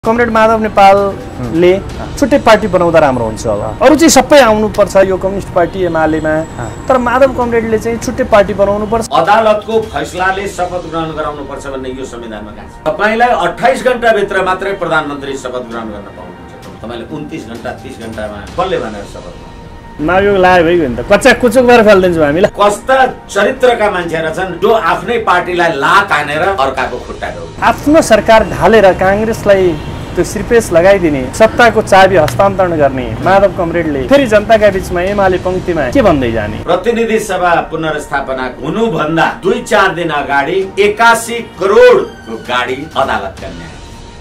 Comrade Madhav नेपालले छुट्टै party बनाउँदा राम्रो हुन्छ होला। अरु चाहिँ सबै आउनुपर्छ यो कम्युनिस्ट पार्टी एमालेमा, तर माधव कमरेडले चाहिँ छुट्टै पार्टी बनाउनुपर्छ। अदालतको फैसलाले शपथ ग्रहण गराउनुपर्छ भन्ने यो संविधानमा गाछ। तपाईलाई 28 घण्टा भित्र मात्रै प्रधानमन्त्री शपथ ग्रहण गर्न पाउनुहुन्छ। तपाईले 29 घण्टा 30 घण्टामा कसले भनेर शपथ महाभियोग लाग्यो भइगयो नि त, कच्चा कुचुक गरेर फाल्दिन्छौँ हामीलाई। कस्ता चरित्रका मान्छेहरु छन् जो आफ्नै पार्टीलाई लात हानेर अर्काको खुट्टा ढोल्छन्। आफ्नो सरकार ढालेर कांग्रेसलाई त्यो सिरपेस लगाइदिने, सत्ताको चाबी हस्तान्तरण गर्ने माधव कमरेडले फेरि जनताका बीचमा एमाले पंक्तिमा के भन्दै जाने? प्रतिनिधि सभा पुनर्स्थापना हुनुभन्दा 2-4 दिन अगाडि 81 करोडको गाडी अदालतका न्याय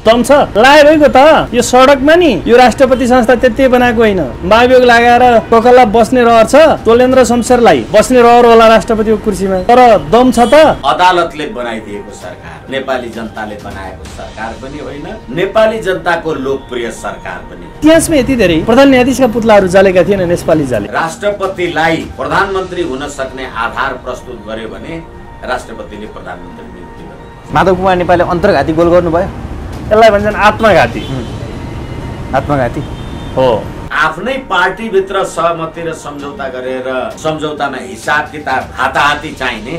दम छ लाग्यो भइगयो त। यो सडकमा नि यो राष्ट्रपति संस्था त्यति बनाएको होइन, महाभियोग लगाएर कोकला बस्ने रहर छ, तोलेन्द्र शमशेरलाई बस्ने रहर होला राष्ट्रपतिको कुर्सीमा, तर दम छ त। अदालतले बनाइदिएको सरकार नेपाली जनताले बनाएको सरकार पनि होइन, नेपाली जनताको लोकप्रिय सरकार पनि। इतिहासमा यति धेरै प्रधान न्यायाधीशका पुतलाहरू जलेका थिएन यसपालि जले। राष्ट्रपतिलाई प्रधानमन्त्री हुन सक्ने आधार प्रस्तुत गर्यो भने राष्ट्रपतिले प्रधानमन्त्री नियुक्ति गर्यो। माधव कुमार नेपालले अन्तर्घाती गोल गर्नुभयो। यसलाई भन्छन् आत्मघाती। आत्मघाती हो। आफ्नै पार्टी भित्र सहमति र सम्झौता गरेर सम्झौतामा हिसाब किताब हाताहाती चाहिने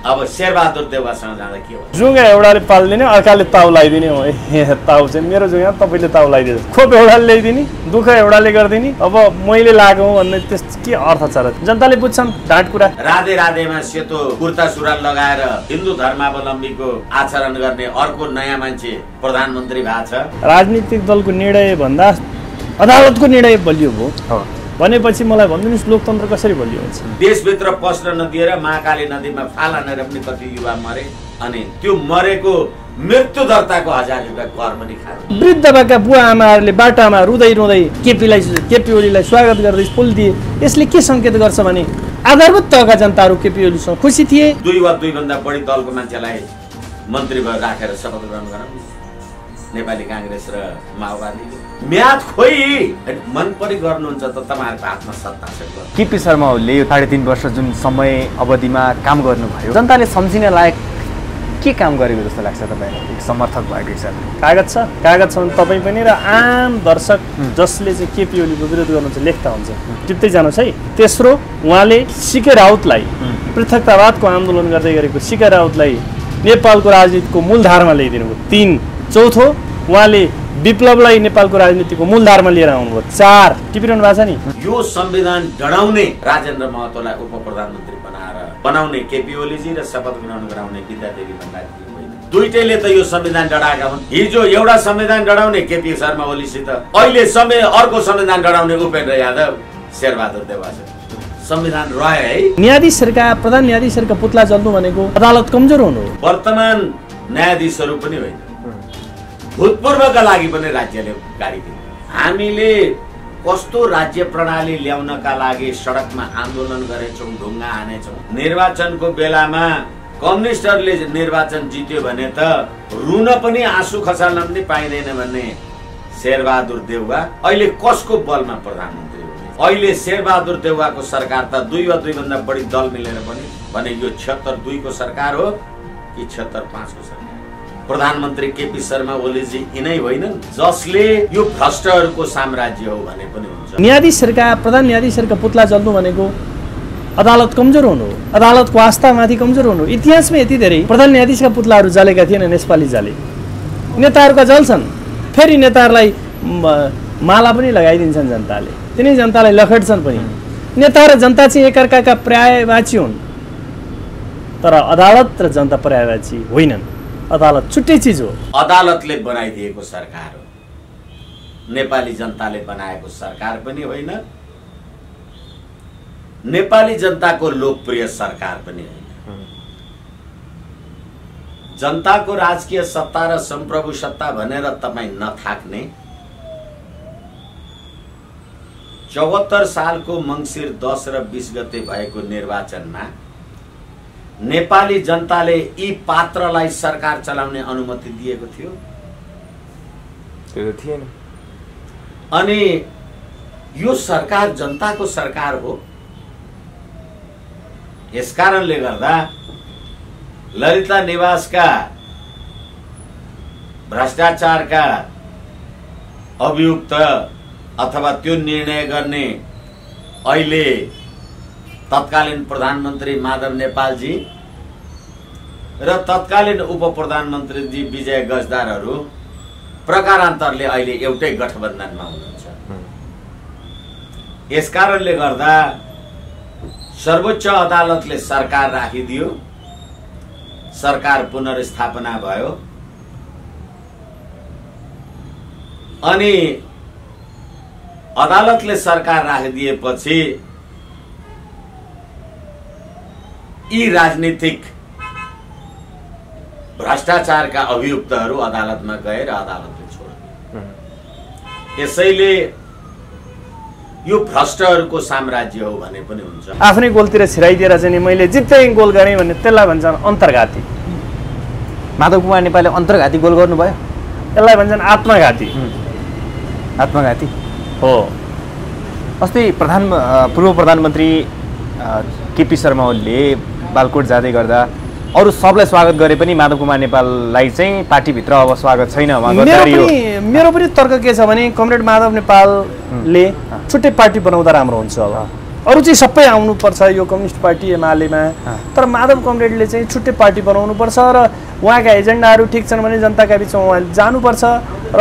अब शेरबहादुर देउवासँग जाँदा के हो? जुङ्गा एउटाले पाल्दिने, अर्काले ताउ लगाइदिने हो। ताउ चाहिँ मेरो जुङ्गा तपाईले ताउ लगाइदिनु, खोप एउटाले ल्याइदिने, दुःख एउटाले गरिदिने, अब मैले लागौँ भन्ने त्यस के अर्थ छ र? जनताले बुझ्छन् ढाँट कुरा। राधे राधेमा सेतो कुर्ता सुरुवाल लगाएर हिन्दू धर्मावलम्बीको आचरण गर्ने अर्को नयाँ मान्छे प्रधानमन्त्री भएको छ। राजनीतिक दलको निर्णय भन्दा अदालतको निर्णय बलियो भयो भनेपछि मलाई भन्दिनुहोस् लोकतन्त्र कसरी बलियो हुन्छ? देशभित्र पस्न नदिएर महाकाली नदीमा फाल हानेर पनि कति युवा मरे, अनि त्यो मरेको मृत्यु दर्ताको 1000 रुपैयाँ कर पनि खाए। वृद्ध भएका बुवा आमाहरूले बाटामा रुँदै रुँदै केपी ओलीलाई स्वागत गर्दै पुल दिए। यसले के संकेत गर्छ भने आधारभूत तहका जनताहरू केपी ओलीसँग खुसी थिए। 2 वा 2 भन्दा बढी दलको मान्छेलाई मन्त्री भएर राखेर शपथ ग्रहण गराउनु नेपाली कांग्रेस र माओवादीले। म्याद खोइ मन परि गर्नुहुन्छ त तपाईहरुको हातमा सत्ता छ। केपी शर्मा ओलीले यो 3.5 वर्ष जुन समय अवधिमा काम गर्नुभयो, जनताले सम्झिन लायक के काम गरेको जस्तो लाग्छ तपाईलाई एक समर्थक भएको हिसाबले? कागज छ भने तपाईँ पनि र आम दर्शक जसले चाहिँ केपी ओलीको विरोध गर्नुहुन्छ लेख्दा हुन्छ, टिप्दै जानुहोस् है। तेस्रो, उहाँले सीके राउतलाई पृथकतावादको आन्दोलन गर्दै गरेको सीके राउतलाई नेपालको राजनीतिको मूलधारमा ल्याइदिनु भयो। 3, चौथो, उहाँले विप्लवलाई नेपालको राजनीतिको मूलधारमा लिएर आउनुभयो। 4, टिपिरहनु भएको छ नि। यो संविधान डढाउने राजेन्द्र महतोलाई उप प्रधानमन्त्री बनाउने केपी ओलीजी र शपथ ग्रहण गराउने विद्यादेवी भण्डारी होइन। दुईटैले त यो संविधान डढाएका हुन्। हिजो एउटा संविधान डढाउने केपी शर्मा ओलीसित, अहिले अर्को संविधान डढाउने उपेन्द्र यादव शेरबहादुर देउवासँग संविधान रह्यो है। न्यायाधीशहरूका प्रधान न्यायाधीशहरूका पुतला जल्नु भनेको अदालत कमजोर हुनु हो। वर्तमान न्यायाधीशहरू पनि होइन, भूतपूर्वका लागि पनि राज्यले गाडी दिन्छ। हामीले कस्तो राज्य प्रणाली ल्याउनका लागि सडकमा आन्दोलन गरेछौँ, ढुङ्गा हानेछौँ। निर्वाचनको बेलामा कम्युनिस्टहरूले निर्वाचन जित्यो भने त रुन पनि आँसु खसाल्न पनि पाइँदैन भन्ने शेरबहादुर देउवा अहिले कसको बलमा प्रधानमन्त्री हुने? अहिले शेरबहादुर देउवाको सरकार त 2 वा 2 भन्दा बढी दल मिलेर पनि भने यो 76-2 को सरकार हो कि 76-5 को सरकार? प्रधानमन्त्री केपी शर्मा ओलीजी यिनै होइनन् जसले यो भ्रष्टहरूको साम्राज्य हो भने पनि हुन्छ। न्यायाधीशहरूका प्रधान न्यायाधीशहरूका पुतला जल्नु भनेको अदालत कमजोर हुनु हो, अदालतको आस्थामाथि कमजोर हुनु। इतिहासमा यति धेरै प्रधान न्यायाधीशका पुतलाहरू जलेका थिएनन्, यसपालि जले। नेताहरूका जल्छन्, फेरि नेताहरूलाई माला पनि लगाइदिन्छन् जनताले, तिनै जनतालाई लखेट्छन् पनि। नेता र जनता चाहिँ एकअर्काका पर्यायवाची हुन्, तर अदालत र जनता पर्यायवाची होइनन्। अदालत छुट्टै चिज हो। अदालतले बनाइदिएको सरकार हो, नेपाली जनताले बनाएको सरकार पनि होइन, नेपाली जनताको लोकप्रिय सरकार पनि होइन। जनताको राजकीय सत्ता र सम्प्रभु सत्ता भनेर तपाईँ नथाक्ने 74 सालको मङ्सिर 10 र 20 गते भएको निर्वाचनमा नेपाली जनताले यी पात्रलाई सरकार चलाउने अनुमति दिएको थियो? त्यो थिएन। अनि यो सरकार जनताको सरकार हो। यसकारणले गर्दा ललिता निवासका भ्रष्टाचारका अभियुक्त अथवा त्यो निर्णय गर्ने अहिले तत्कालीन प्रधानमन्त्री माधव नेपालजी र तत्कालीन उप प्रधानमन्त्रीजी विजय गजदारहरू प्रकारान्तरले अहिले एउटै गठबन्धनमा हुनुहुन्छ। यसकारणले गर्दा सर्वोच्च अदालतले सरकार राखिदियो, सरकार पुनर्स्थापना भयो अनि अदालतले सरकार राखिदिएपछि यी राजनीतिक भ्रष्टाचारका अभियुक्तहरू अदालतमा गए र अदालतले छोड्यो। यसैले यो भ्रष्टहरूको साम्राज्य हो भने पनि हुन्छ। आफ्नै गोलतिर छिराइदिएर चाहिँ नि मैले जित्दै गोल गरेँ भन्ने त्यसलाई भन्छन् अन्तर्घाती। माधव कुमार नेपालले अन्तर्घाती गोल गर्नुभयो, यसलाई भन्छन् आत्मघाती। आत्मघाती हो। अस्ति पूर्व प्रधानमन्त्री केपी शर्मा ओलीले बालकोट जाँदै गर्दा अरू सबलाई स्वागत गरे पनि माधव कुमार नेपाललाई चाहिँ पार्टीभित्र अब स्वागत छैन। मेरो पनि तर्क के छ भने कमरेड माधव नेपालले छुट्टै पार्टी बनाउँदा राम्रो हुन्छ। अब अरू चाहिँ सबै आउनुपर्छ यो कम्युनिस्ट पार्टी एमालेमा, तर माधव कमरेडले चाहिँ छुट्टै पार्टी बनाउनुपर्छ र उहाँका एजेन्डाहरू ठिक छन् भने जनताका बिचमा उहाँले जानुपर्छ र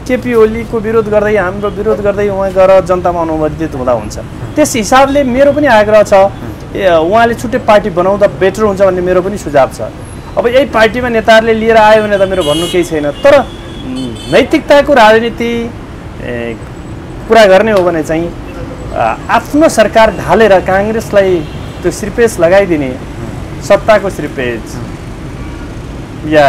केपी ओलीको विरोध गर्दै हाम्रो विरोध गर्दै उहाँ गएर जनतामा अनुमोदित हुँदा हुन्छ। त्यस हिसाबले मेरो पनि आग्रह छ उहाँले छुट्टै पार्टी बनाउँदा बेटर हुन्छ भन्ने मेरो पनि सुझाव छ। अब यही पार्टीमा नेताहरूले लिएर आयो भने त मेरो भन्नु केही छैन, तर नैतिकताको राजनीति कुरा गर्ने हो भने चाहिँ आफ्नो सरकार ढालेर काङ्ग्रेसलाई त्यो श्रीपेच लगाइदिने, सत्ताको श्रीपेच या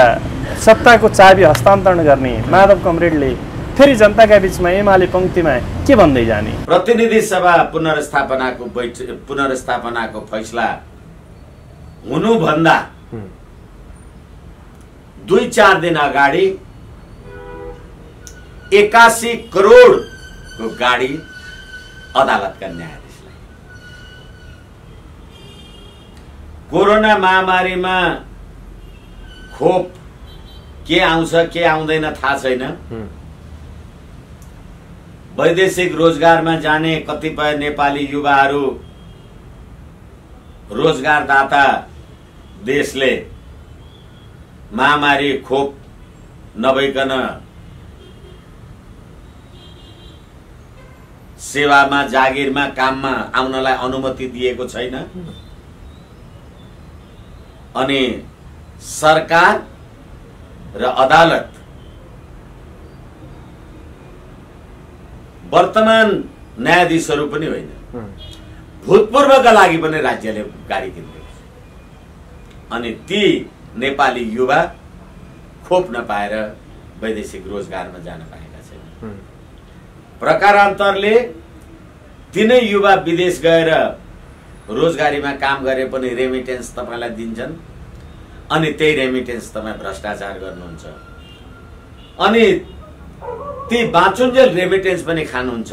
सत्ताको चाबी हस्तान्तरण गर्ने माधव कमरेडले फेरि जनताका बिचमा एमाले पंक्तिमा के भन्दै जाने? प्रतिनिधि सभा पुनर्स्थापनाको फैसला हुनुभन्दा 2-4 दिन अगाडि 81 करोडको गाडी अदालतका न्यायाधीशलाई कोरोना महामारीमा खोप के आउँछ के आउँदैन थाहा छैन। वैदेशिक रोजगारमा जाने कतिपय नेपाली युवाहरू रोजगारदाता देशले महामारी खोप नभइकन सेवामा जागिरमा काममा आउनलाई अनुमति दिएको छैन। अनि सरकार र अदालत वर्तमान न्यायाधीशहरू पनि होइन, भूतपूर्वका लागि पनि राज्यले गाडी किनिदिएको छ। अनि ती नेपाली युवा खोप नपाएर वैदेशिक रोजगारमा जान पाएका छैनन्। प्रकारान्तरले तिनै युवा विदेश गएर रोजगारीमा काम गरे पनि रेमिटेन्स तपाईलाई दिन्छन् अनि त्यही रेमिटेन्स तपाईँ भ्रष्टाचार गर्नुहुन्छ अनि ती बाँचुन्जेल रेमिटेन्स पनि खानुहुन्छ।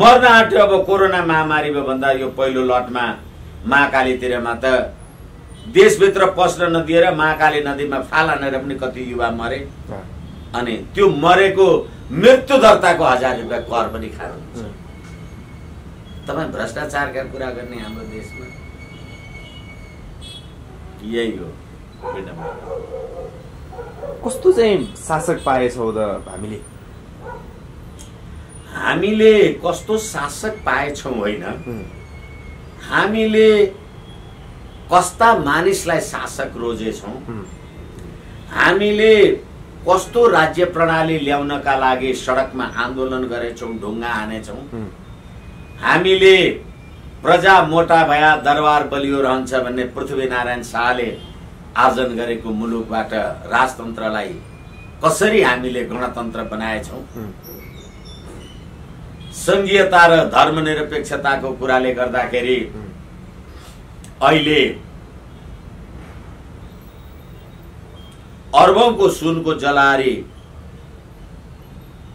मर्न आँट्यो अब कोरोना महामारीमा भन्दा यो पहिलो लटमा महाकालीतिरमा त देशभित्र पस्न नदिएर महाकाली नदीमा फाल हानेर पनि कति युवा मरे। अनि त्यो मरेको मृत्यु दर्ताको 1000 रुपैयाँ कर पनि खानुहुन्छ। तपाईँ भ्रष्टाचारका कुरा गर्ने हाम्रो देशमा यही हो। कस्तो चाहिँ शासक पाएछौ त हामीले कस्तो शासक पाएछौँ होइन, हामीले कस्ता मानिसलाई शासक रोजेछौँ, हामीले कस्तो राज्य प्रणाली ल्याउनका लागि सडकमा आन्दोलन गरेछौँ, ढुङ्गा हानेछौँ, हामीले प्रजा मोटा भया दरबार बलियो रहन्छ भन्ने पृथ्वीनारायण शाहले आर्जन गरेको मुलुकबाट राजतन्त्रलाई कसरी हामीले गणतन्त्र बनाएछौँ। संघीयता र धर्मनिरपेक्षताको कुराले गर्दाखेरि अहिले अर्बौंको सुनको जलारी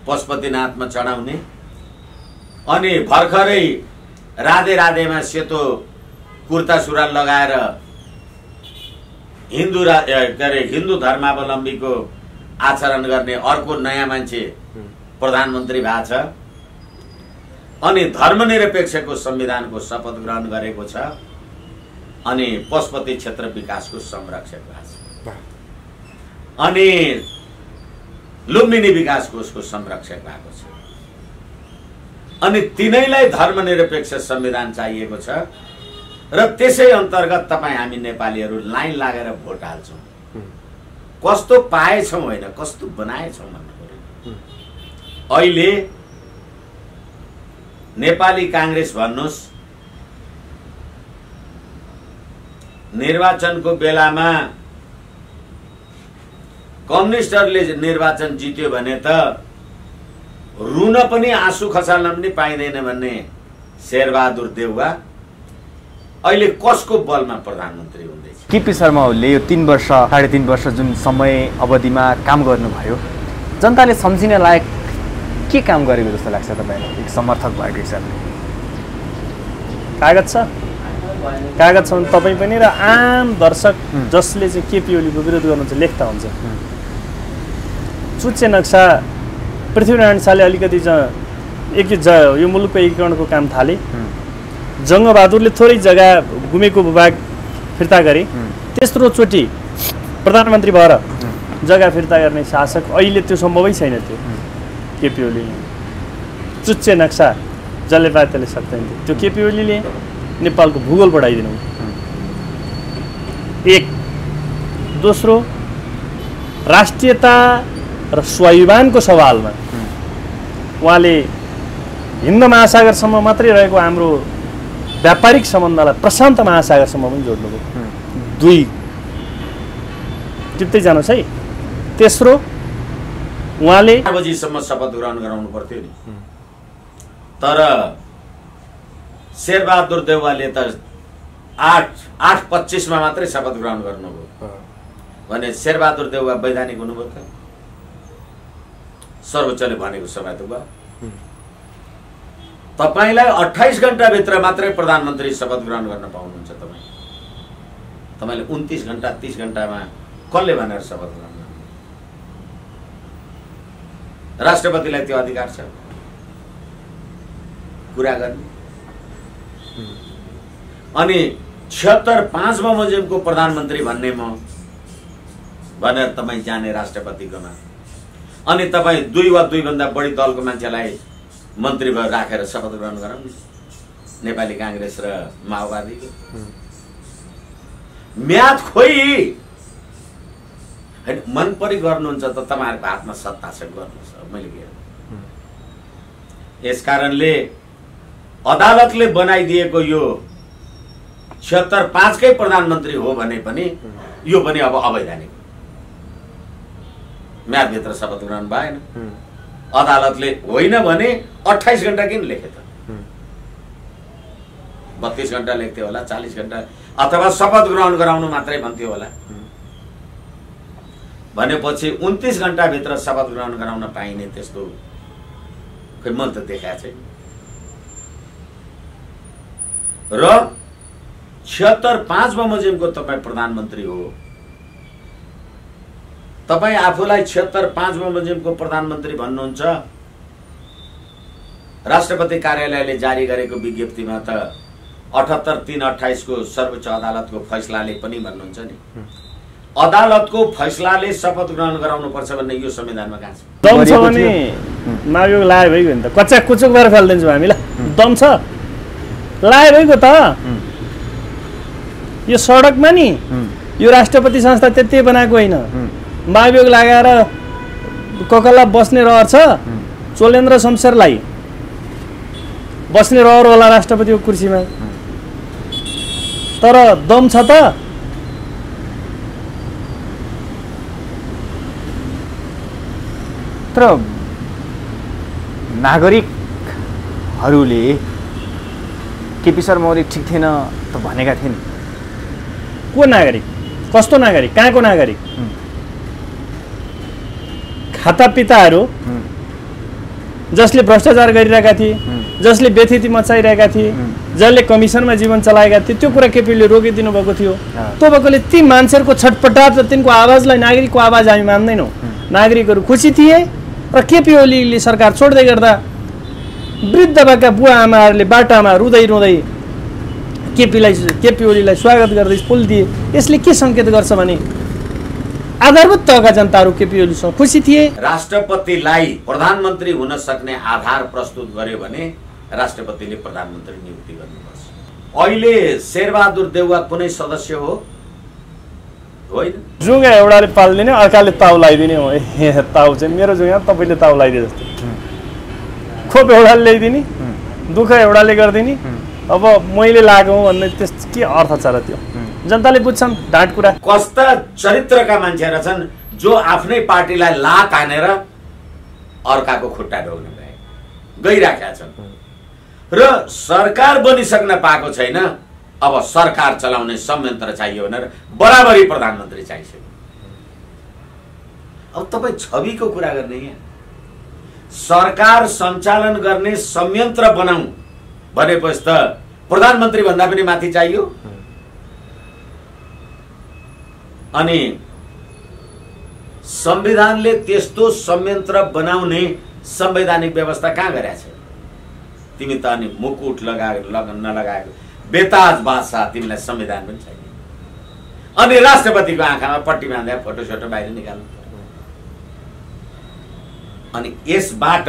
पशुपतिनाथमा चढाउने अनि भर्खरै राधे राधेमा सेतो कुर्ता सुरुवाल लगाएर हिन्दू धर्मावलम्बीको आचरण गर्ने अर्को नयाँ मान्छे प्रधानमन्त्री भएको छ अनि धर्मनिरपेक्षको संविधानको शपथ ग्रहण गरेको छ अनि पशुपति क्षेत्र विकासको संरक्षक भएको छ अनि लुम्बिनी विकास कोषको संरक्षक भएको छ अनि तिनैलाई धर्मनिरपेक्ष संविधान चाहिएको छ र त्यसै अन्तर्गत तपाईँ हामी नेपालीहरू लाइन लागेर भोट हाल्छौँ। कस्तो पाएछौँ होइन कस्तो बनाएछौँ भन्नु पर्यो। अहिले नेपाली काङ्ग्रेस भन्नुहोस् निर्वाचनको बेलामा कम्युनिस्टहरूले निर्वाचन जित्यो भने त रुन पनि आँसु खसाल्न पनि पाइँदैन भन्ने शेरबहादुर देउवा अहिले कसको बलमा प्रधानमन्त्री हुँदैछ? केपी शर्मा ओलीले यो 3 वर्ष 3.5 वर्ष जुन समय अवधिमा काम गर्नुभयो जनताले सम्झिन लायक के काम गरेको जस्तो लाग्छ तपाईँलाई एक समर्थक भएको हिसाबले? कागज छ भने तपाईँ पनि र आम दर्शक जसले चाहिँ केपी ओलीको विरोध गर्नुहुन्छ लेख्दा हुन्छ। चुच्चे नक्सा पृथ्वीनारायण शाहले अलिकति यो मुलुकको एकीकरणको काम थाले। जङ्गबहादुरले थोरै जग्गा गुमेको भूभाग फिर्ता गरे। तेस्रो चोटि प्रधानमन्त्री भएर जग्गा फिर्ता गर्ने शासक अहिले त्यो सम्भवै छैन। त्यो केपी ओलीले चुच्चे नक्सा जसले पाए त्यसले सक्दैन थियो। त्यो केपी ओलीले नेपालको भूगोल बढाइदिनु। एक दोस्रो राष्ट्रियता र स्वाभिमानको सवालमा उहाँले हिन्द महासागरसम्म मात्रै रहेको हाम्रो व्यापारिक सम्बन्धलाई प्रशान्त महासागरसम्म पनि जोड्नुभयो। 2 टिप्दै जानुहोस् है। तेस्रो उहाँले 4 बजीसम्म शपथ ग्रहण गराउनु पर्थ्यो नि तर शेरबहादुर देउवाले त 8:25 मा मात्रै शपथ ग्रहण गर्नुभयो भने शेरबहादुर देउवा वैधानिक हुनुभयो त? सर्वोच्चले भनेको समय त भयो। तपाईलाई 28 घण्टाभित्र मात्रै प्रधानमन्त्री शपथ ग्रहण गर्न पाउनुहुन्छ। तपाईले 29 घण्टा 30 घण्टामा कसले भनेर शपथ ग्रहण गर्नु? राष्ट्रपतिलाई त्यो अधिकार छ कुरा गर्ने। अनि 76 5 बमोजिमको प्रधानमन्त्री भन्ने म भनेर तपाईँ जाने राष्ट्रपतिकोमा अनि तपाईँ 2 वा 2 भन्दा बढी दलको मान्छेलाई मन्त्री भएर राखेर शपथ ग्रहण गराउनु। नेपाली काङ्ग्रेस र माओवादीको म्याद खोइ मन परि गर्नुहुन्छ त तपाईँहरूको हातमा सत्ता छ गर्नुहोस्। मैले के यसकारणले अदालतले बनाइदिएको यो 76 5 कै प्रधानमन्त्री हो भने पनि यो पनि अब अवैधानिक म्यादभित्र शपथ ग्रहण भएन। अदालतले होइन भने 28 घण्टा किन लेखे त? 32 घण्टा लेख्थ्यो होला 40 घण्टा अथवा शपथ ग्रहण गराउनु मात्रै भन्थ्यो होला भनेपछि 29 घण्टाभित्र शपथ ग्रहण गराउन पाइने त्यस्तो खै मन त देखाएको छैन। र 76 5 बमोजिमको तपाईँ प्रधानमन्त्री हो। तपाईँ आफूलाई 76 5 बमोजिमको प्रधानमन्त्री भन्नुहुन्छ। राष्ट्रपति कार्यालयले जारी गरेको विज्ञप्तिमा त 78-3-28 को सर्वोच्च अदालतको फैसलाले पनि भन्नुहुन्छ नि अदालतको फैसलाले शपथ ग्रहण गराउनु पर्छ भन्ने यो संविधानमा कहाँ छ? दम छ भने मावियोग लाए भइगयो नि त। कच्चा कुचुक भएर फाल्दिन्छौँ हामीलाई। दम छ लाए भइगयो त। यो सडकमा नि यो राष्ट्रपति संस्था त्यति बनाएको होइन। मावियोग लगाएर ककल्ला बस्ने रहर छ। चोलेन्द्र शमशेरलाई बस्ने रहर होला राष्ट्रपतिको कुर्सीमा। तर दम छ त? तर नागरिकहरूले केपी शर्मा ओली ठिक थिएन त भनेका थिए नि। को नागरिक? कस्तो नागरिक? कहाँको नागरिक? खाता पिताहरू जसले भ्रष्टाचार गरिरहेका थिए, जसले व्यथिति मचाइरहेका थिए, जसले कमिसनमा जीवन चलाएका थिए, त्यो कुरा केपीले रोकिदिनु भएको थियो। त्यो भएकोले ती मान्छेहरूको छटपटाट र तिनको आवाजलाई नागरिकको आवाज हामी मान्दैनौँ। नागरिकहरू खुसी थिए र केपी ओलीले सरकार छोड्दै गर्दा वृद्ध भएका बुवा आमाहरूले बाटामा रुँदै रुँदै केपी ओलीलाई स्वागत गर्दै पुल दिए। यसले के सङ्केत गर्छ भने आधारभूत तहका जनताहरू केपी ओलीसँग खुसी थिए। राष्ट्रपतिलाई प्रधानमन्त्री हुन सक्ने आधार प्रस्तुत गर्यो भने राष्ट्रपतिले प्रधानमन्त्री नियुक्ति गर्नुपर्छ। अहिले शेरबहादुर देउवा कुनै सदस्य हो? होइन। जुङ्गा एउटाले पालिदिने अर्काले ताउ लगाइदिने हो। ताउ चाहिँ मेरो जुङ्गा तपाईँले ताउ लगाइदिए जस्तो। खोप एउटाले ल्याइदिने, दुःख एउटाले गरिदिने। अब मैले लागौँ भन्ने त्यस के अर्थ छ र? त्यो जनताले बुझ्छन् ढाँट कुरा। कस्ता चरित्रका मान्छेहरू छन् जो आफ्नै पार्टीलाई लात हानेर अर्काको खुट्टा ढोग्न गइराखेका छन् र सरकार बनिसक्न पाएको छैन। अब सरकार चलाउने संयन्त्र चाहियो भनेर बराबरी प्रधानमन्त्री चाहिसक्यो। अब तपाईँ छविको कुरा गर्ने यहाँ सरकार सञ्चालन गर्ने संयन्त्र बनाऊ भनेपछि त प्रधानमन्त्री भन्दा पनि माथि चाहियो। अनि संविधानले त्यस्तो संयन्त्र बनाउने संवैधानिक व्यवस्था कहाँ गरेछ? तिमी त अनि मुकुट नलगाएको बेताज बादशाह, तिमीलाई संविधान पनि छैन। अनि राष्ट्रपतिको आँखामा पट्टी बाँधेर फोटो सोटो बाहिर निकाल्नु। अनि यसबाट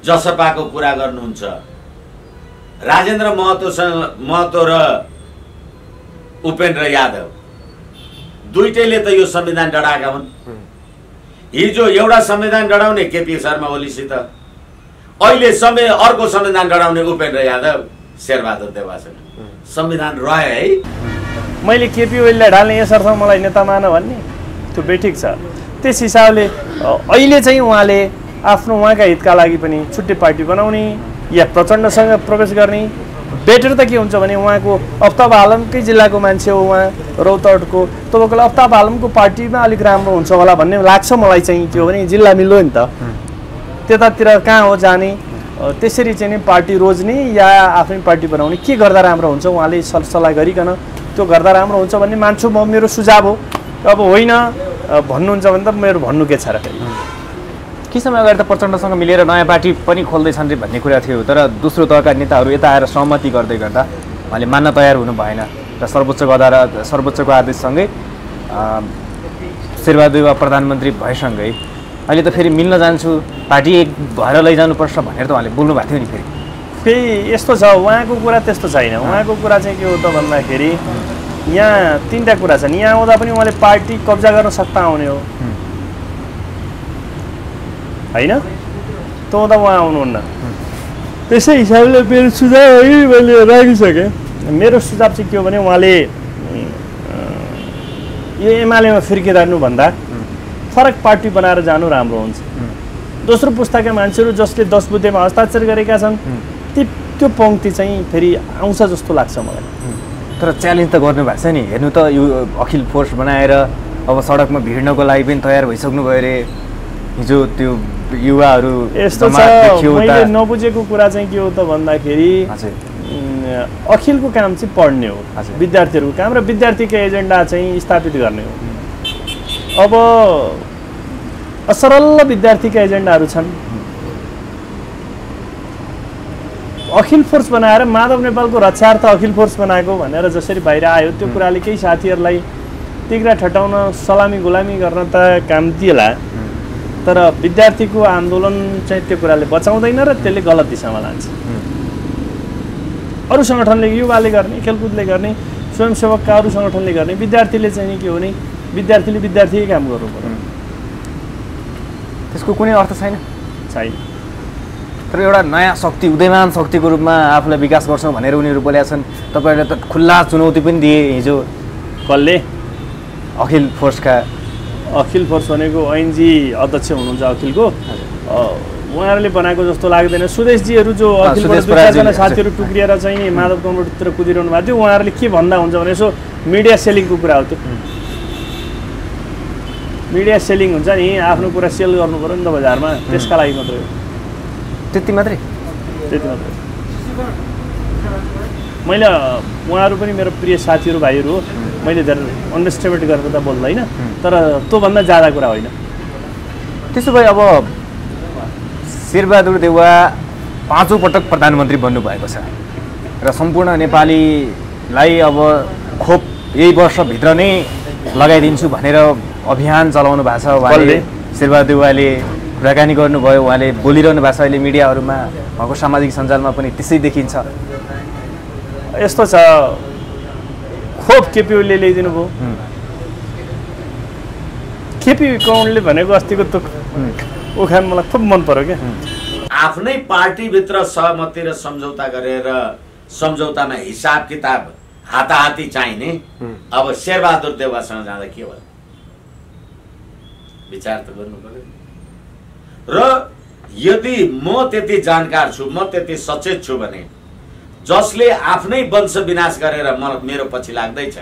जसपाको कुरा गर्नुहुन्छ, राजेन्द्र महतो र उपेन्द्र यादव दुईटैले त यो संविधान डढाएका हुन्। हिजो एउटा संविधान डढाउने केपी शर्मा ओलीसित, अहिले अर्को संविधान डढाउने उपेन्द्र यादव शेरबहादुर देउवासँग संविधान रह्यो है। मैले केपी ओलीलाई ढाल्ने यसर्थ मलाई नेता मान भन्ने त्यो बेठिक छ। त्यस हिसाबले अहिले चाहिँ उहाँले आफ्नो उहाँका हितका लागि पनि छुट्टै पार्टी बनाउने या प्रचण्डसँग प्रवेश गर्ने। बेटर त के हुन्छ भने उहाँको अफ्ताब आलमकै जिल्लाको मान्छे हो उहाँ, रौतहटको। तपाईँको अफ्ताब आलमको पार्टीमा अलिक राम्रो हुन्छ होला भन्ने लाग्छ मलाई चाहिँ। के हो भने जिल्ला मिल्यो नि त, त्यतातिर कहाँ हो जाने, त्यसरी चाहिँ नि पार्टी रोज्ने या आफ्नै पार्टी बनाउने के गर्दा राम्रो हुन्छ उहाँले सल्लाह गरिकन त्यो गर्दा राम्रो हुन्छ भन्ने मान्छु म। मेरो सुझाव हो। अब होइन भन्नुहुन्छ भने त मेरो भन्नु के छ र? केही समय अगाडि त प्रचण्डसँग मिलेर नयाँ पार्टी पनि खोल्दैछन् रे भन्ने कुरा थियो, तर दोस्रो तहका नेताहरू यता आएर सहमति गर्दै गर्दा उहाँले मान्न तयार हुनु भएन र सर्वोच्चको आदेशसँगै शेरबहादुर देउवा प्रधानमन्त्री भएसँगै अहिले त फेरि मिल्न जान्छु, पार्टी एक भएर लैजानुपर्छ भनेर त उहाँले बोल्नु भएको थियो नि। फेरि यस्तो छ, उहाँको कुरा त्यस्तो छैन। उहाँको कुरा चाहिँ के हो त भन्दाखेरि यहाँ तीनटा कुरा छन्। यहाँ आउँदा पनि उहाँले पार्टी कब्जा गर्न सक्दा आउने हो होइन, त उहाँ आउनुहुन्न। त्यसै हिसाबले मेरो सुझाव मैले राखिसकेँ। मेरो सुझाव चाहिँ के हो भने उहाँले यो एमालेमा फिर्किरहनुभन्दा फरक पार्टी बनाएर जानु राम्रो हुन्छ। दोस्रो पुस्ताका मान्छेहरू जसले 10 बुद्धेमा हस्ताक्षर गरेका छन् त्यो पङ्क्ति चाहिँ फेरि आउँछ जस्तो लाग्छ मलाई। तर च्यालेन्ज त गर्नु भएको छ नि। हेर्नु त यो अखिल फोर्स बनाएर अब सडकमा भिड्नको लागि पनि तयार भइसक्नु भयो अरे। हिजो त्यो युवाहरू यस्तो छ, मैले नबुझेको कुरा चाहिँ के हो त भन्दाखेरि अखिलको काम चाहिँ पढ्ने हो, विद्यार्थीहरूको काम, र विद्यार्थीको एजेन्डा चाहिँ स्थापित गर्ने हो। अब असरल विद्यार्थीका एजेन्डाहरू छन्। अखिल फोर्स बनाएर माधव नेपालको रक्षार्थ अखिल फोर्स बनाएको भनेर जसरी बाहिर आयो त्यो कुराले केही साथीहरूलाई तिग्रा ठटाउन, सलामी गुलामी गर्न त काम दिएला, तर विद्यार्थीको आन्दोलन चाहिँ त्यो कुराले बचाउँदैन र त्यसले गलत दिशामा लान्छ। अरू सङ्गठनले, युवाले गर्ने, खेलकुदले गर्ने, स्वयंसेवकका अरू सङ्गठनले गर्ने, विद्यार्थीले चाहिँ के हो भने विद्यार्थीले विद्यार्थीकै काम गर्नु पर्यो। त्यसको कुनै अर्थ छैन। तर एउटा नयाँ शक्ति, उदयमान शक्तिको रूपमा आफूलाई विकास गर्छौँ भनेर उनीहरू बोलेका छन्। तपाईँहरूले त खुल्ला चुनौती पनि दिए हिजो। कसले? अखिल फोर्सका। अखिल फोर्स भनेको ऐनजी अध्यक्ष हुनुहुन्छ अखिलको, उहाँहरूले बनाएको जस्तो लाग्दैन। सुदेशजीहरू जो अखिलबाट 2-4जना साथीहरू टुक्रिएर चाहिँ नि माधव कमरेडतिर कुदिरहनु भएको थियो, उहाँहरूले के भन्दा हुन्छ भने यसो मिडिया सेलिङको कुरा हो। त्यो मिडिया सेलिङ हुन्छ नि, आफ्नो कुरा सेल गर्नु पऱ्यो नि त बजारमा, त्यसका लागि मात्रै हो। त्यति मात्रै? त्यति मात्रै। मैले उहाँहरू पनि मेरो प्रिय साथीहरू भाइहरू हो, मैले धेरै अन्डरस्टिमेट गरेर त बोल्दैन, तर त्योभन्दा ज्यादा कुरा होइन। त्यसो भए अब शेरबहादुर देउवा 5औं पटक प्रधानमन्त्री बन्नुभएको छ र सम्पूर्ण नेपालीलाई अब खोप यही वर्षभित्र नै लगाइदिन्छु भनेर अभियान चलाउनु भएको छ। उहाँले शेरबहादुर देउवाले कुराकानी गर्नुभयो, उहाँले बोलिरहनु भएको छ। अहिले मिडियाहरूमा उहाँको सामाजिक सञ्जालमा पनि त्यसै देखिन्छ। यस्तो छ, खोप केपी ओलीले ल्याइदिनु भयो। केपी कौनले भनेको अस्तिको त्यो उखान मलाई खुब मन पर्यो क्या। आफ्नै पार्टीभित्र सहमति र सम्झौता गरेर सम्झौतामा हिसाब किताब हाताहाती चाहिने अब शेरबहादुर देउवासँग जाँदा के भयो? विचार त गर्नु पर्यो। र यदि म त्यति जानकार छु, म त्यति सचेत छु भने जसले आफ्नै वंश विनाश गरेर मेरो पछि लाग्दैछ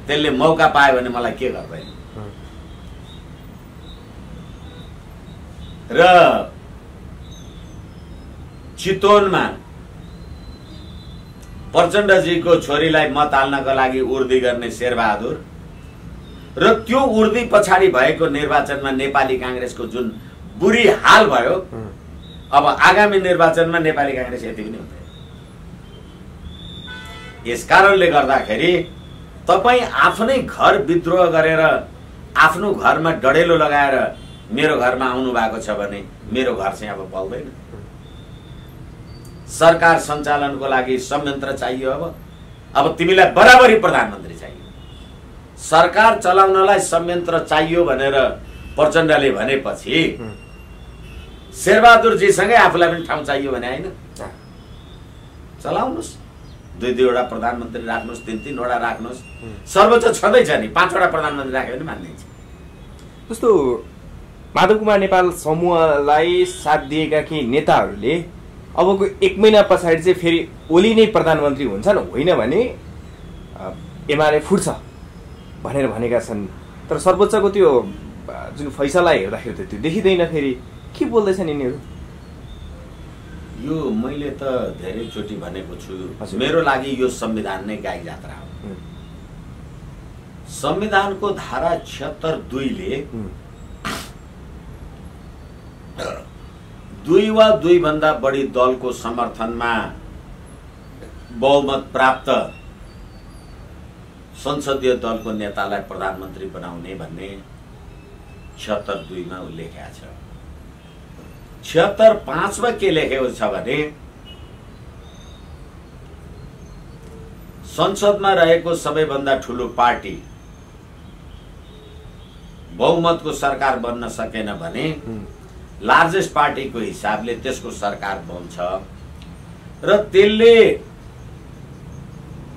त्यसले मौका पायो भने मलाई के गर्दैन? र चितवनमा प्रचण्डजीको छोरीलाई मत हाल्नको लागि उर्दी गर्ने शेरबहादुर र त्यो उर्दी पछाडि भएको निर्वाचनमा नेपाली कांग्रेसको जुन बुरी हाल भयो, अब आगामी निर्वाचनमा नेपाली कांग्रेस यति पनि हुँदैन। यसकारणले गर्दाखेरि तपाई आफ्नै घर विद्रोह गरेर आफ्नो घरमा डडेलो लगाएर मेरो घरमा आउनु भएको छ भने मेरो घर चाहिँ अब पाउँदैन। सरकार सञ्चालनको लागि संयन्त्र चाहियो। अब तिमीलाई बराबरी प्रधानमन्त्री चाहियो। सरकार चलाउनलाई संयन्त्र चाहियो भनेर प्रचण्डले भनेपछि शेरबहादुर जीसँगै आफूलाई पनि ठाउँ चाहियो भने हैन? चलाउनुस्, 2-2वटा प्रधानमन्त्री राख्नुस्, 3-3वटा राख्नुस्। सर्वोच्च छँदैछ नि, 5वटा प्रधानमन्त्री राख्यो भने मान्दिन्छ। जस्तो माधव कुमार नेपाल समूहलाई साथ दिएका केही नेताहरूले अबको 1 महिना पछाडि चाहिँ फेरि ओली नै प्रधानमन्त्री हुन्छन्, होइन भने एमाले फुट्छ भनेर भनेका छन्। तर सर्वोच्चको त्यो जुन फैसला हेर्दाखेरि त त्यो देखिँदैन। फेरि के बोल्दैछन् यिनीहरू? यो मैले त धेरैचोटि भनेको छु, मेरो लागि यो संविधान नै गाई जात्रा हो। संविधानको धारा 76(2) ले 2 वा 2 भन्दा बढी दलको समर्थनमा बहुमत प्राप्त संसदीय दलको नेतालाई प्रधानमन्त्री बनाउने भन्ने 76(2) मा उल्लेख्या छ। 76(5) मा के लेखेको छ भने संसदमा रहेको सबैभन्दा ठूलो पार्टी बहुमतको सरकार बन्न सकेन भने लार्जेस्ट पार्टीको हिसाबले त्यसको सरकार बन्छ र त्यसले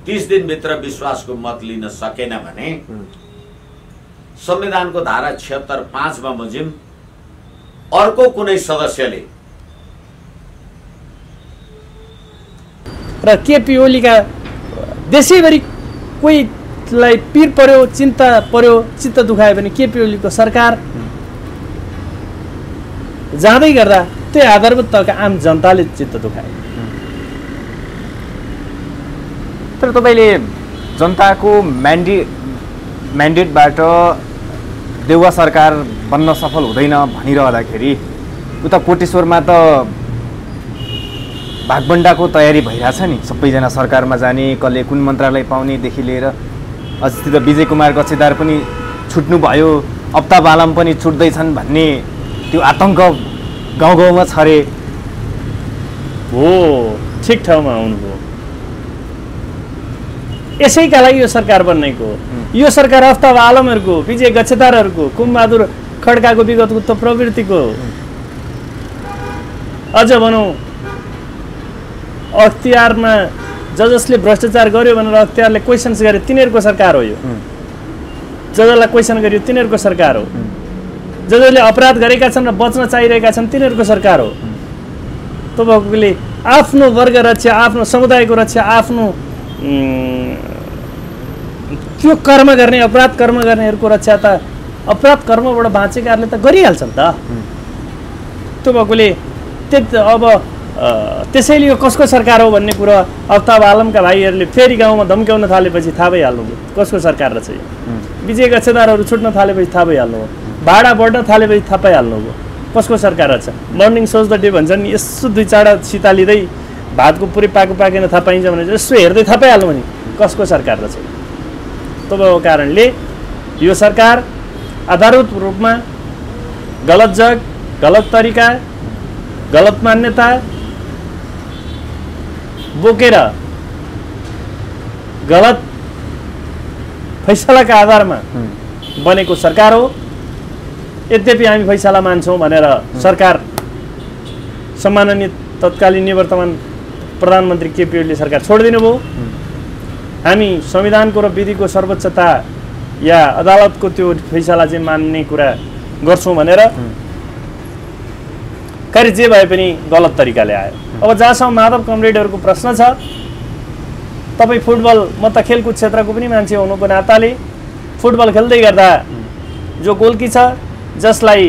30 दिनभित्र विश्वासको मत लिन सकेन भने संविधानको धारा 76(5) मा बमोजिम अर्को कुनै सदस्यले र केपी ओलीका देशैभरि कोहीलाई पीर पर्यो, चिन्ता पर्यो, चित्त दुखायो भने केपी ओलीको सरकार जाँदै गर्दा त्यो आधारभूत तहका आम जनताले चित्त दुखायो। तर तपाईले जनताको म्यान्डेटबाट देउवा सरकार बन्न सफल हुँदैन भनिरहँदाखेरि उता कोटेश्वरमा त भागबण्डाको तयारी भइरहेछ नि। सबैजना सरकारमा जाने, कसले कुन मन्त्रालय पाउनेदेखि लिएर अस्ति त विजय कुमार गच्छेदार पनि छुट्नु भयो, अप्ता बालम पनि छुट्दैछन् भन्ने त्यो आतंक गाउँ गाउँमा छरे। हो, ठिक ठाउँमा आउनुभयो। यसैका लागि यो सरकार बन्नेको हो। यो सरकार अफ्ताब आलमहरूको, विजय गच्छेदारहरूको, कुमबहादुर खड्काको विगतको त प्रवृत्तिको, अझ भनौँ अख्तियारमा जसले भ्रष्टाचार गर्यो भनेर अख्तियारले क्वेसन्स गरे तिनीहरूको सरकार हो। यो जसलाई क्वेसन गर्यो तिनीहरूको सरकार हो। जसले अपराध गरेका छन् र बच्न चाहिरहेका छन् तिनीहरूको सरकार हो। तपाईँले आफ्नो वर्ग रक्षा, आफ्नो समुदायको रक्षा, आफ्नो त्यो कर्म गर्ने, अपराध कर्म गर्नेहरूको रक्षा त अपराध कर्मबाट बाँचेकाहरूले त गरिहाल्छन् त। त्यो भएकोले अब त्यसैले यो कसको सरकार हो भन्ने कुरा अफ्ताब आलमका भाइहरूले फेरि गाउँमा धम्क्याउन थालेपछि थाहा भइहाल्नुभयो कसको सरकार रहेछ यो। विजय गच्छेदारहरू छुट्न थालेपछि थाहा भइहाल्नुभयो, भाडा बढ्न थालेपछि थाहा पाइहाल्नुभयो कसको सरकार रहेछ। मर्निङ सोच द डे भन्छन् नि, यसो दुई चाडा सिता लिँदै भातको पुरै पाको पाकेन थाहा पाइन्छ भने यसो हेर्दै थाहा पाइहाल्नु भने कसको सरकार रहेछ। त्यो कारणले यो सरकार आधारभूत रूपमा गलत जग, गलत तरिका, गलत मान्यता बोकेर गलत फैसलाका आधारमा बनेको सरकार हो। यद्यपि हामी फैसला मान्छौँ भनेर सरकार सम्माननीय तत्कालीन निवर्तमान प्रधानमन्त्री केपी ओलीले सरकार छोडिदिनु भयो। हामी संविधानको र विधिको सर्वोच्चता या अदालतको त्यो फैसला चाहिँ मान्ने कुरा गर्छौँ भनेर कार्य जे भए पनि गलत तरिकाले आयो। अब जहाँसम्म माधव कमरेडहरूको प्रश्न छ, तपाईँ फुटबल, म त खेलकुद क्षेत्रको पनि मान्छे हुनुको नाताले फुटबल खेल्दै गर्दा जो गोलकी छ, जसलाई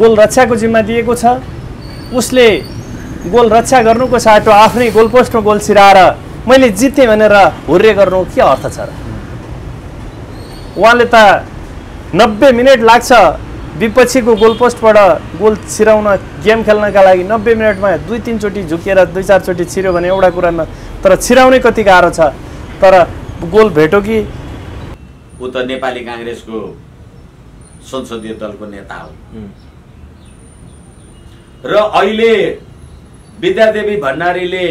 गोल रक्षाको जिम्मा दिएको छ, उसले गोल रक्षा गर्नुको साटो आफ्नै गोलपोस्टमा गोल छिराएर मैले जितेँ भनेर हुर्रे गर्नु के अर्थ छ र? उहाँले त 90 मिनट लाग्छ विपक्षीको गोलपोस्टबाट गोल छिराउन, गेम खेल्नका लागि 90 मिनटमा 2-3 चोटि झुकेर 2-4 चोटि छिर्यो भने एउटा कुरा न, तर छिराउनै कति गाह्रो छ। तर गोल भेट्यो कि ऊ त नेपाली कांग्रेसको संसदीय दलको नेता हो र अहिले विद्यादेवी भण्डारीले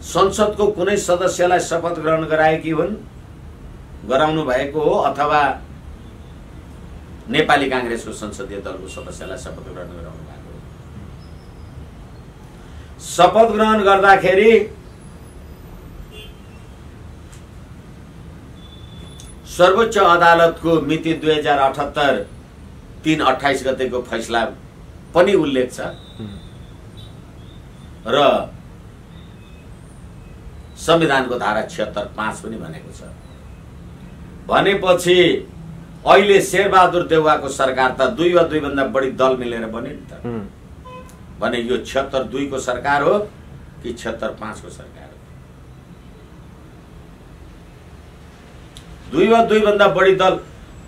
संसदको कुनै सदस्यलाई शपथ ग्रहण गराएकी हुन्, गराउनु भएको हो, अथवा नेपाली कांग्रेसको संसदीय दलको सदस्यलाई शपथ ग्रहण गराउनु भएको हो। शपथ ग्रहण गर्दाखेरि सर्वोच्च अदालतको मिति 2078 3/28 गतेको फैसला पनि उल्लेख छ र संविधानको धारा 76(5) पनि भनेको छ। भनेपछि अहिले शेरबहादुर देउवाको सरकार त 2 वा 2 भन्दा बढी दल मिलेर बन्यो नि त। भने यो 76(2) को सरकार हो कि 76(5) को सरकार हो? 2 वा 2 भन्दा बढी दल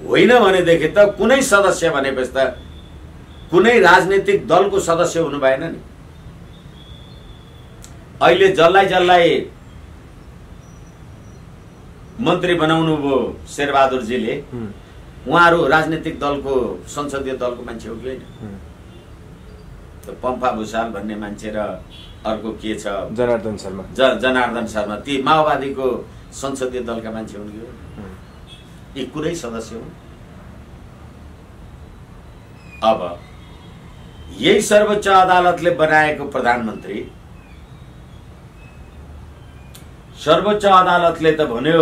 होइन भनेदेखि त कुनै सदस्य भनेपछि त कुनै राजनीतिक दलको सदस्य हुनु भएन नि। अहिले जसलाई मन्त्री बनाउनु भयो शेरबहादुरजीले, उहाँहरू राजनीतिक दलको संसदीय दलको मान्छे हो कि होइन? त पम्फा भुषाल भन्ने मान्छे र अर्को के छ जनार्दन शर्मा, जनार्दन शर्मा, ती माओवादीको संसदीय दलका मान्छे हुन् कि हो? यी कुनै सदस्य हुन्? अब यही सर्वोच्च अदालतले बनाएको प्रधानमन्त्री, सर्वोच्च अदालतले त भन्यो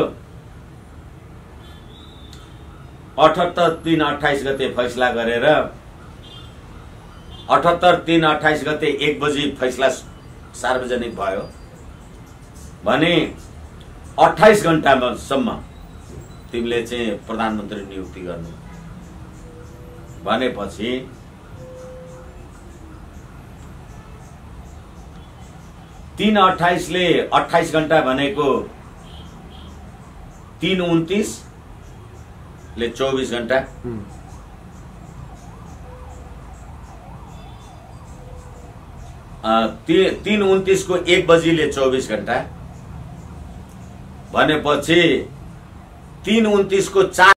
78-3/28 गते फैसला गरेर 78-3/28 गते 1 बजी फैसला सार्वजनिक भयो भने 28 घण्टासम्म तिमीले चाहिँ प्रधानमन्त्री नियुक्ति गर्नु भनेपछि 3/28 ले 28 घण्टा भनेको 3/29 ले 24 घण्टा, 3/29 को 1 बजीले 24 घण्टा भनेपछि 3/29 को 4